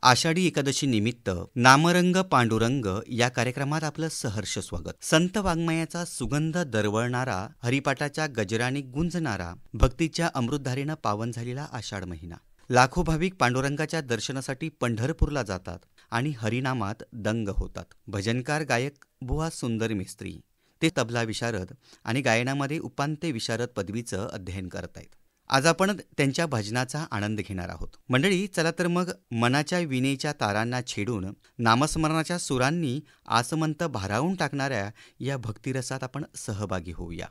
आषाढी एकादशी निमित्त नामरंग पांडुरंग या कार्यक्रमात आपलं सहर्ष स्वागत. संत वाङ्मयाचा सुगंध दरवळणारा, हरिपाठाच्या गजराने गुंजणारा, भक्तीच्या अमृतधारेनं पावन झालेला आषाढ महिना. लाखो भाविक पांडुरंगाच्या दर्शनासाठी पंढरपूरला जातात आणि हरिनामात दंग होतात. भजनकार गायक बुवा सुंदर मिस्त्री ते तबला विशारद आणि गायनामध्ये उपांत्य विशारद पदवीचं अध्ययन करत आहेत. आज आपण त्यांच्या भजनाचा आनंद घेणार आहोत. मंडळी, चला तर मग मनाच्या विणेच्या तारांना छेडून नामस्मरणाच्या सुरांनी आसमंत भारावून टाकणाऱ्या या भक्तिरसात आपण सहभागी होऊया.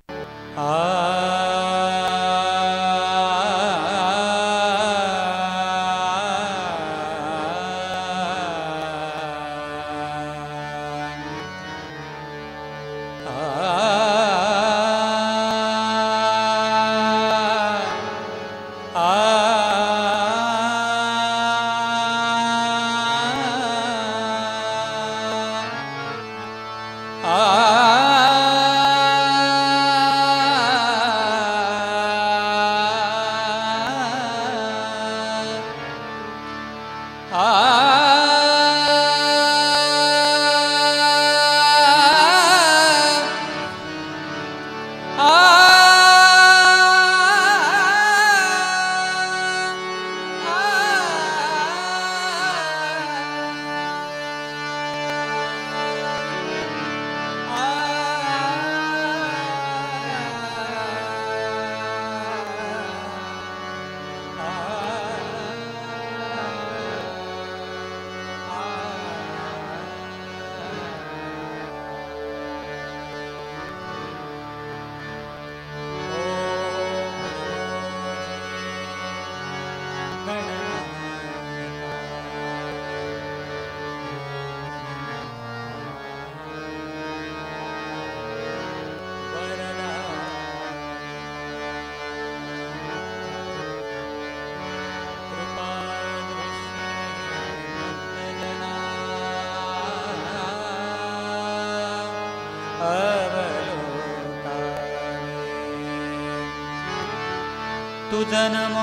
तुझ नमो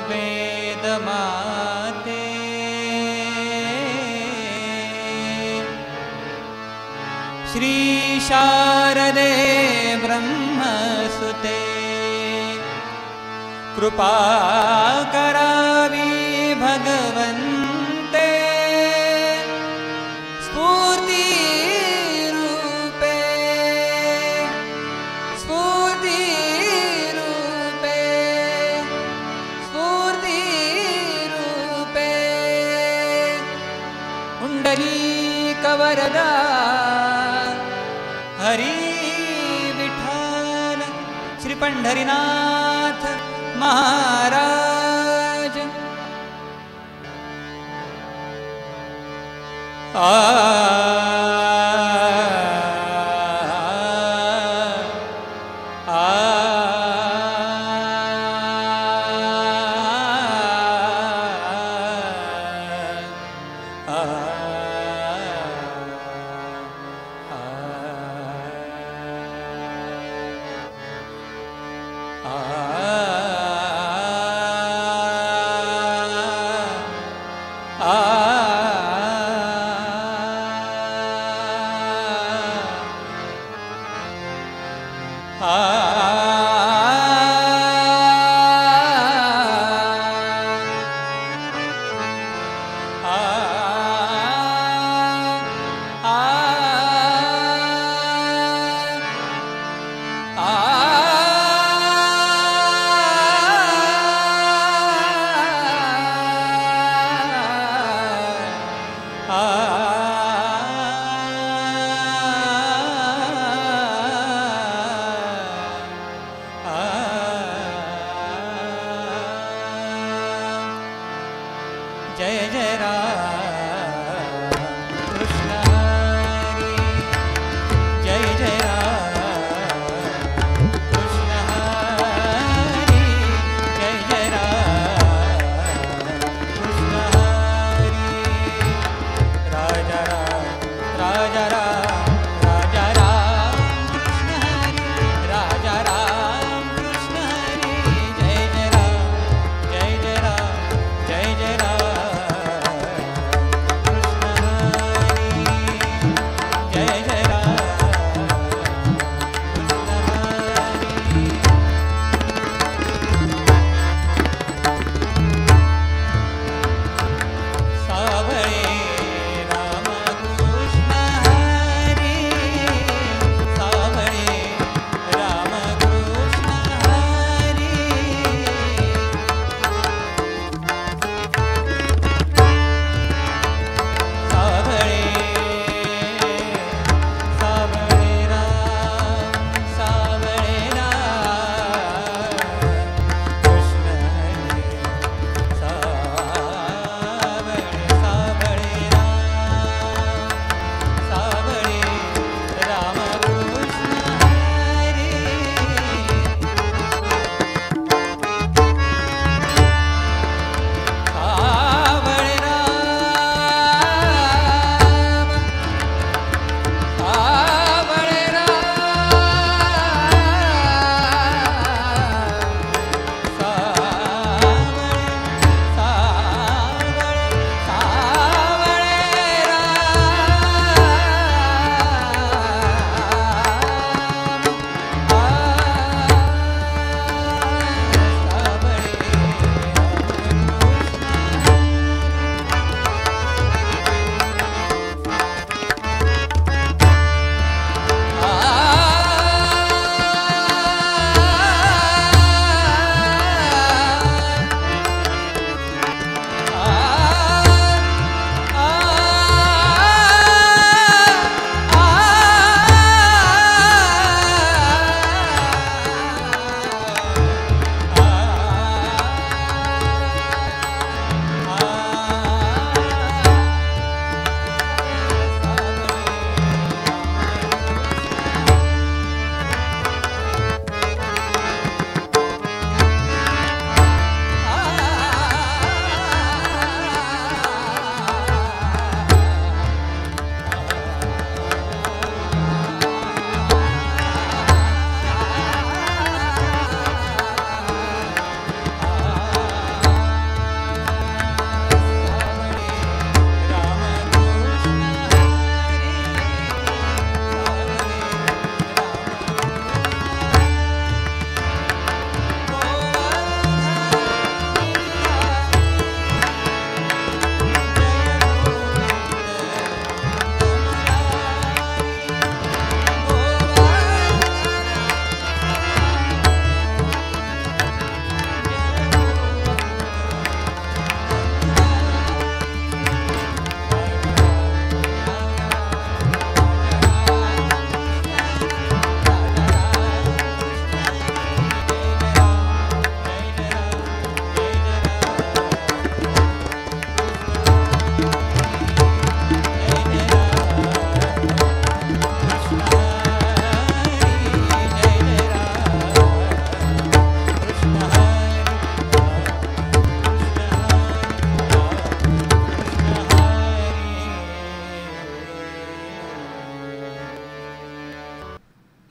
वेद माते, श्री शारदे ब्रह्मसुते, कृपा करावी भगवन्ते, स्फूर्ती रूपे, स्फूर्ती वरदा हरी विठ्ठल श्री पंढरीनाथ महाराज. जय जय राम कृष्ण हरी, जय जय राम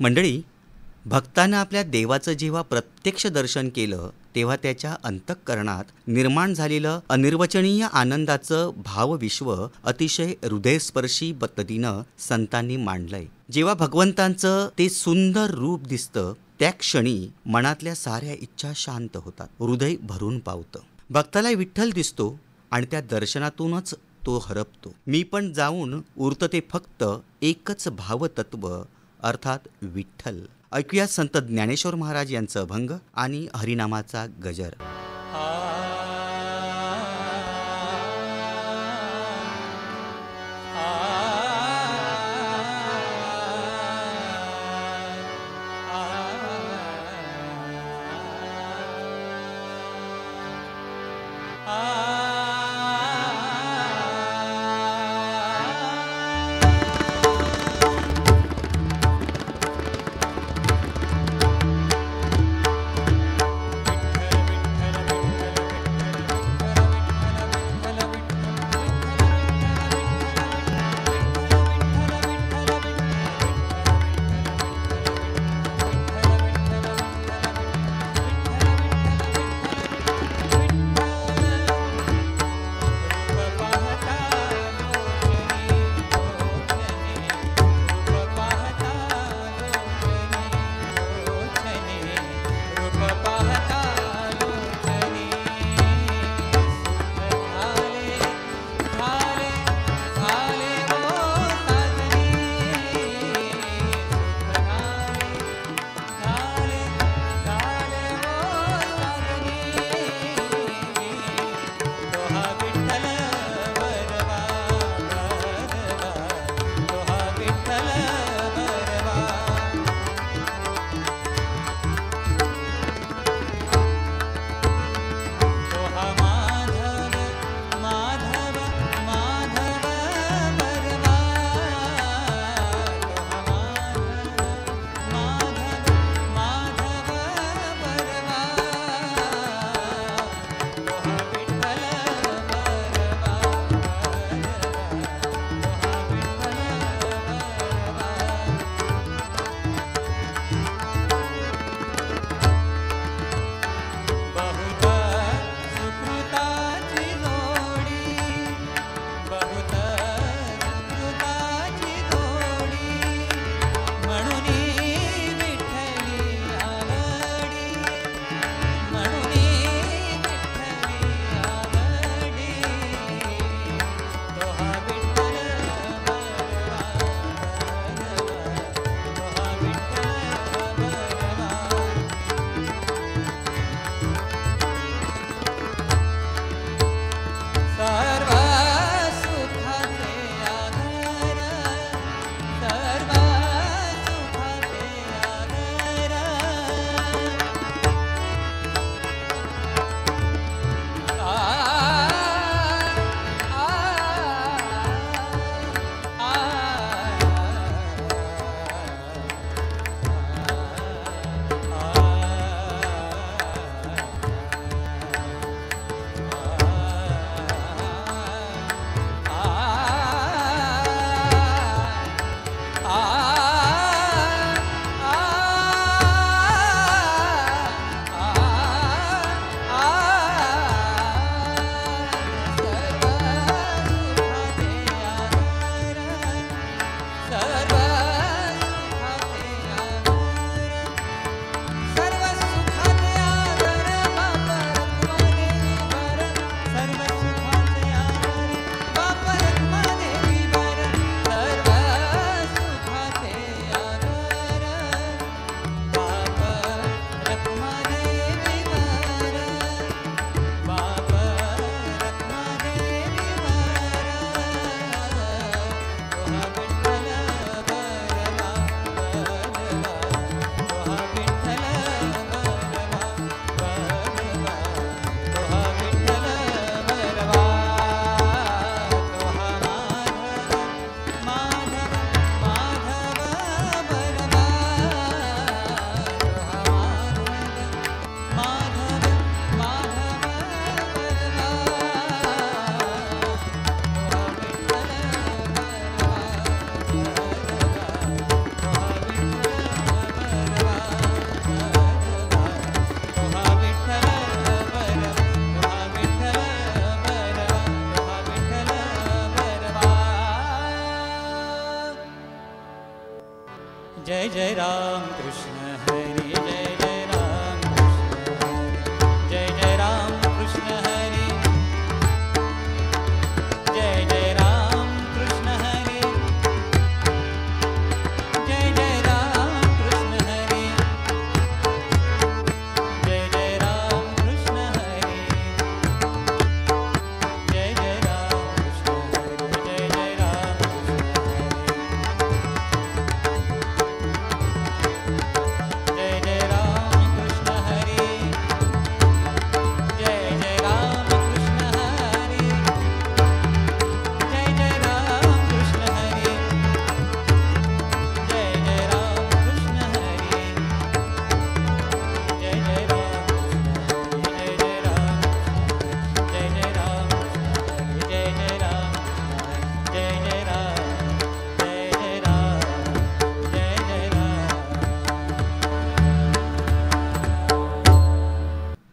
मंडळी, भक्तानं आपल्या देवाचं जेव्हा प्रत्यक्ष दर्शन केलं तेव्हा त्याच्या अंतःकरणात निर्माण झालेलं अनिर्वचनीय आनंदाचं भावविश्व अतिशय हृदयस्पर्शी पद्धतीनं संतांनी मांडलंय. जेव्हा भगवंतांचं ते सुंदर रूप दिसतं त्या क्षणी मनातल्या साऱ्या इच्छा शांत होतात, हृदय भरून पावतं. भक्ताला विठ्ठल दिसतो आणि त्या दर्शनातूनच तो हरपतो. मी पण जाऊन उरतं ते फक्त एकच भावतत्व अर्थात विठ्ठल. ऐकूया संत ज्ञानेश्वर महाराज यांचं अभंग आणि हरिनामाचा गजर.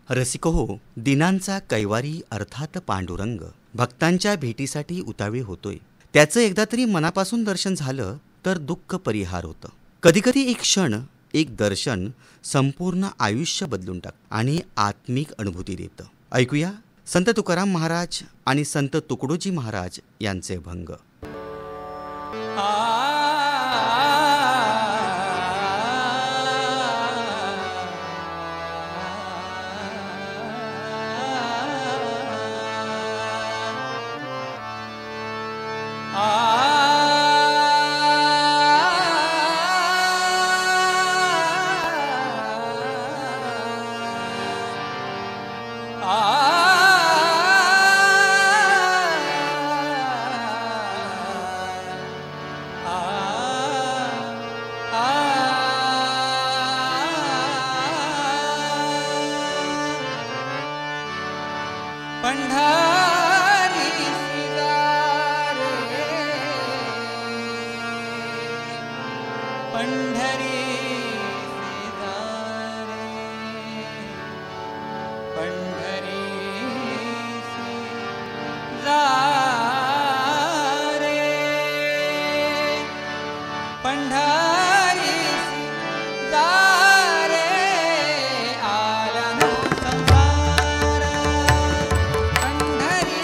रसिको हो, दिनांचा कैवारी अर्थात पांडुरंग भक्तांच्या भेटीसाठी उतावीळ होतोय. त्याचं एकदा तरी मनापासून दर्शन झालं तर दुःख परिहार होतं. कधीकधी एक क्षण, एक दर्शन संपूर्ण आयुष्य बदलून टाक आणि आत्मिक अनुभूती देतं. ऐकूया संत तुकाराम महाराज आणि संत तुकडोजी महाराज यांचे अभंग. पंढरी सिगारे पंढरी सिगारे पंढरी सिगारे पंढरी सिगारे आला नो संसार. पंढरी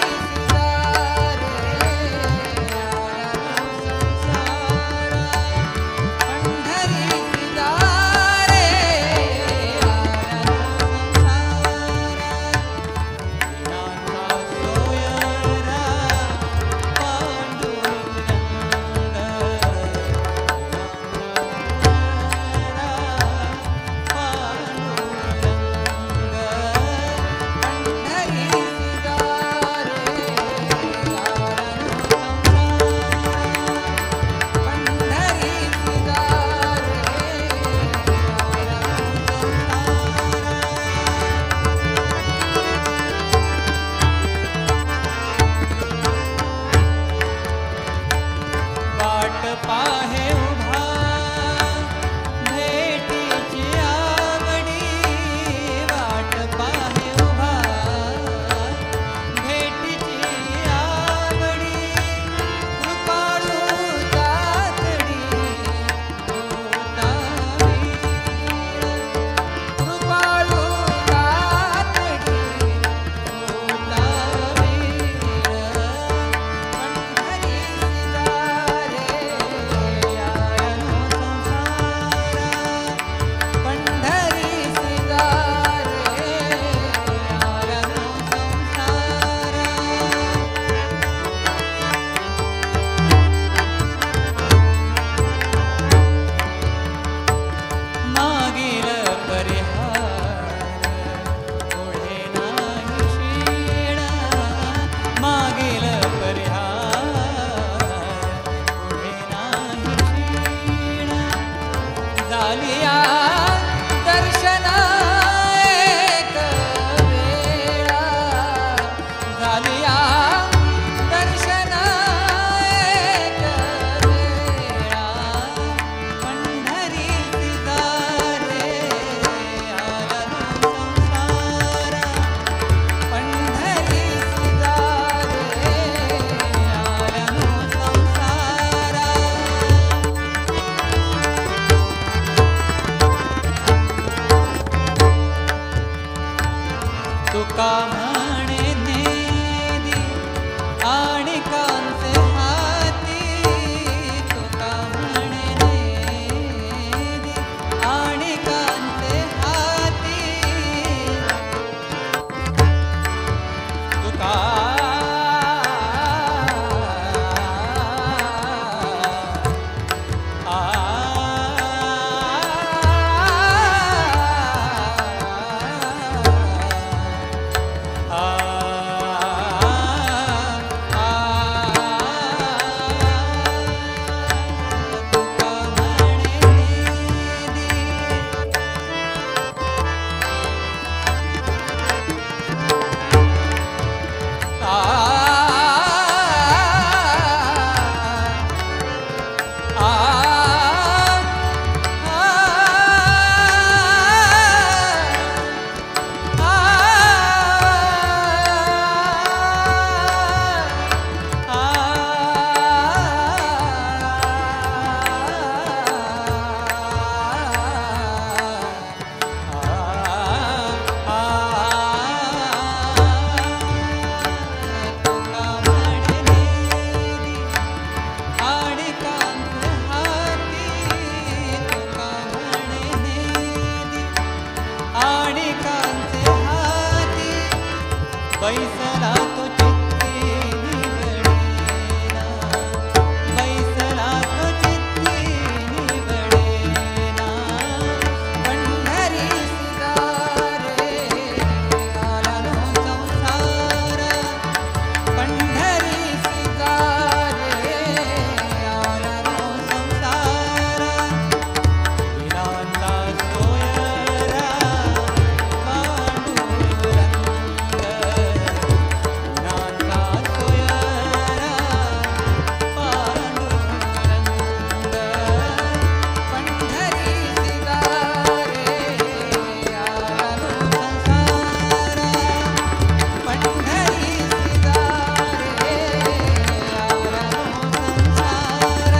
बैसला तो चित्ती निवडेना, बैसला तो चित्ती निवडेना. पंढरी सुधारे आला नो संसार, पंढरी सुधारे आला नो संसार. विनाचा सोयरा पांडुरंग, विनाचा सोयरा पांडुरंग. पंढरी सुधारे आला नो संसार, पंढरी सुधारे आला नो संसार.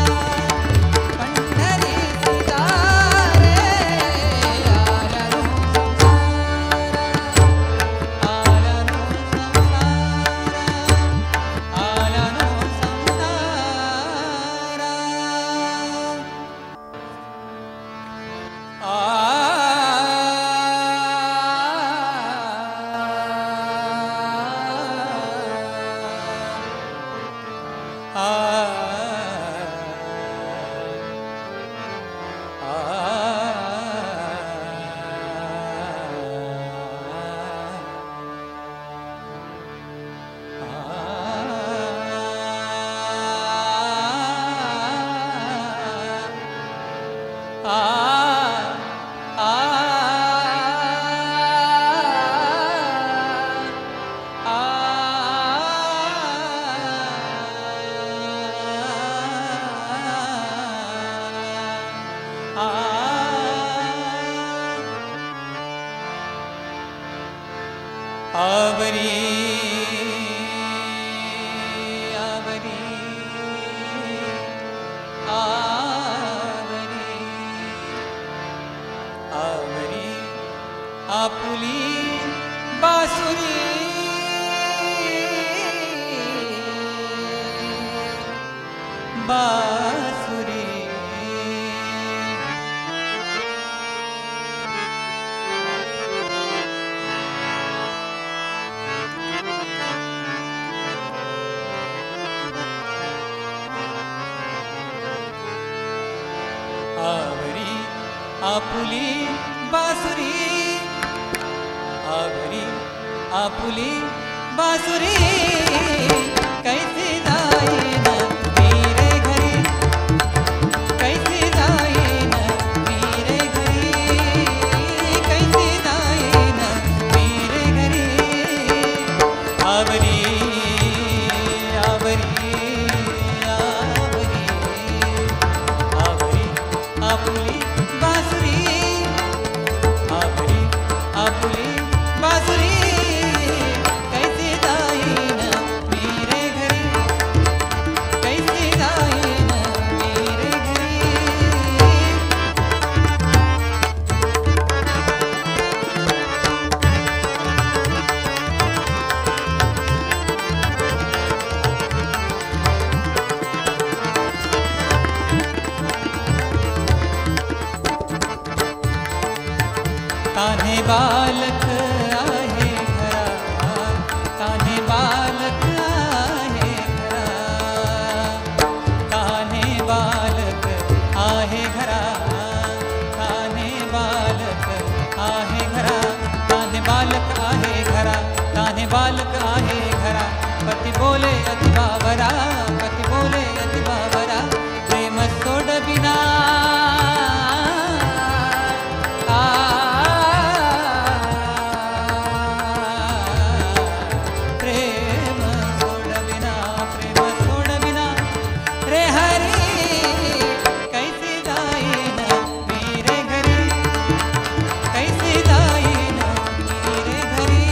पंढरी सुधारे आला नो संसार, आला नो संसार, आला नो आवरी आवरी आवरी आवरी आपुली बासुरी बासुरी. आवरी आपुली बासुरी, आवरी आपुली बासुरी. कैसे जाईन मेरे घरी, कैसे जाईन मेरे घरी, कैसे जाईन मेरे घरी. आवरी आवरी आवरी आवरी आपुली बासुरी, आवरी आपुली बासुरी. कैसे जाईन मेरे घरी, कैसे जाईन मेरे घरी. कान्हे बालक आहे घरा, कान्हे बालक आहे घरा, कान्हे बालक आहे घरा, कान्हे बालक आहे घरा, कान्हे बालक आहे घरा, कान्हे बालक आहे घरा. पती बोले अति बावरा, पती बोले अति बावरा. प्रेम सोड बिना प्रेम सोड बिना, प्रेम सोड बिना. रे हरी कैसे जाईन मेरे घरी, कैसे जाईन मेरे घरी.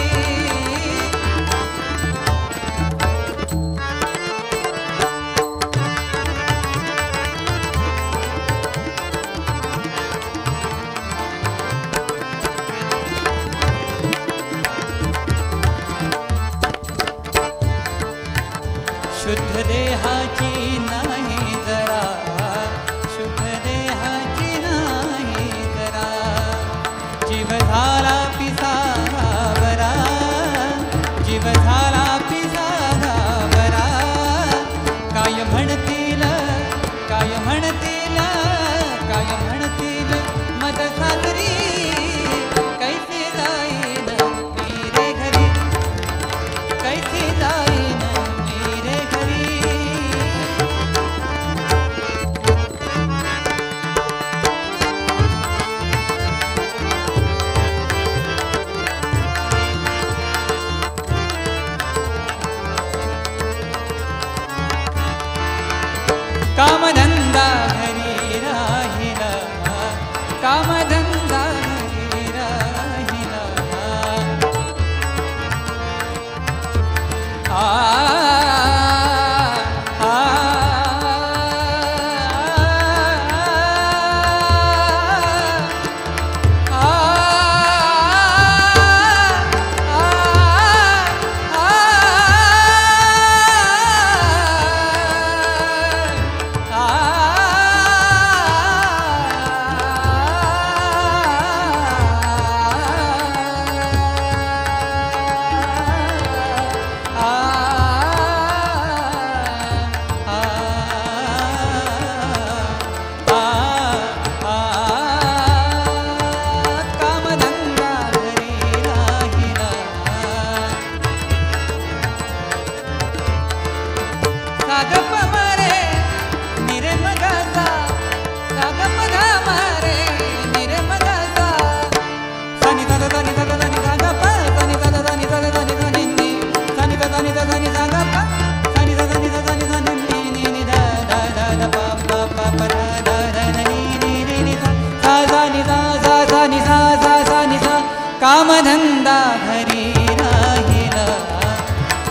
कामधंदा घरी राहिला,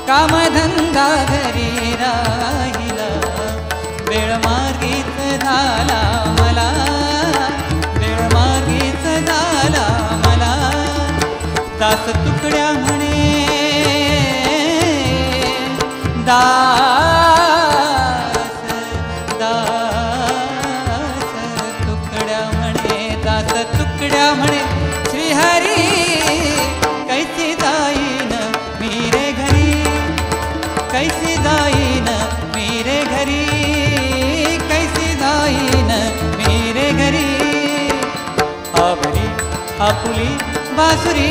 कामधंदा घरी राहिला, वेळ मार्गीच झाला मला, वेळ मार्गीच झाला मला, दास तुकड्या म्हणे दास, दास तुकड्या म्हणे, दास तुकड्या म्हणे, श्रीहरी कैसी जाईन मी रे घरी, कैसी जाईन मी रे घरी, कैसी जाईन मी रे घरी, आवरी आपुली बासुरी,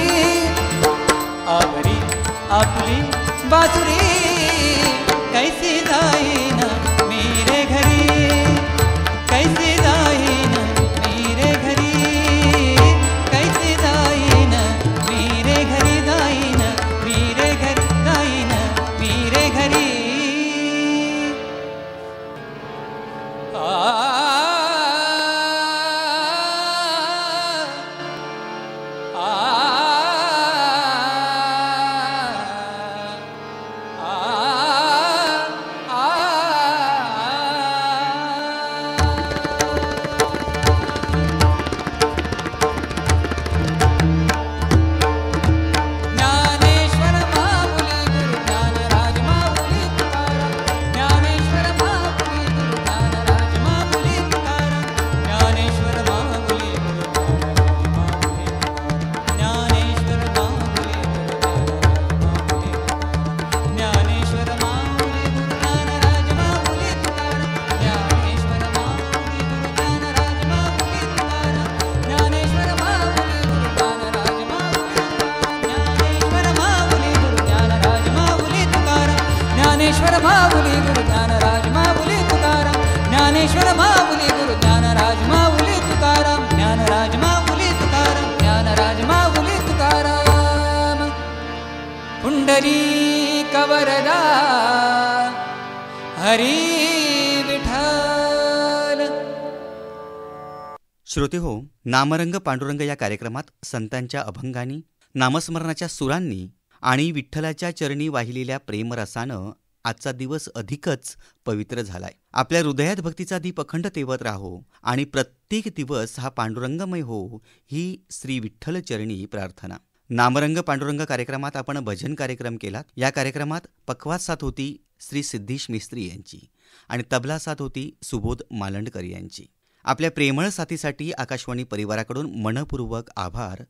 आवरी आपुली बासुरी, कैसी जाईन मी रे घरी, कैसी जाईन मी रे घरी, कैसी जाईन मी रे घरी, जाईन मी रे घरी, जाईन मी रे घरी. ज्ञानेश्वर माऊली गुरु ज्ञानराज माऊली तुकाराम, ज्ञानेश्वर माऊली गुरु ज्ञानराज माऊली तुकाराम, ज्ञानराज माऊली तुकाराम, ज्ञानराज माऊली तुकाराम. पुंडरीक वरदा हरी विठ्ठल. श्रोते हो, नामरंग पांडुरंग या कार्यक्रमात संतांच्या अभंगांनी, नामस्मरणाच्या सुरांनी आणि विठ्ठलाच्या चरणी वाहिलेल्या प्रेमरसानं आजचा दिवस अधिकच पवित्र झालाय. आपल्या हृदयात भक्तीचा दीप अखंड तेवत राहो आणि प्रत्येक दिवस हा पांडुरंगमय हो, ही श्री विठ्ठल चरणी प्रार्थना. नामरंग पांडुरंग कार्यक्रमात आपण भजन कार्यक्रम केला. या कार्यक्रमात पखवाज साथ होती श्री सिद्धीश मिस्त्री यांची आणि तबला साथ होती सुबोध मालंडकर यांची. आपल्या प्रेमळ साथीसाठी आकाशवाणी परिवाराकडून मनपूर्वक आभार.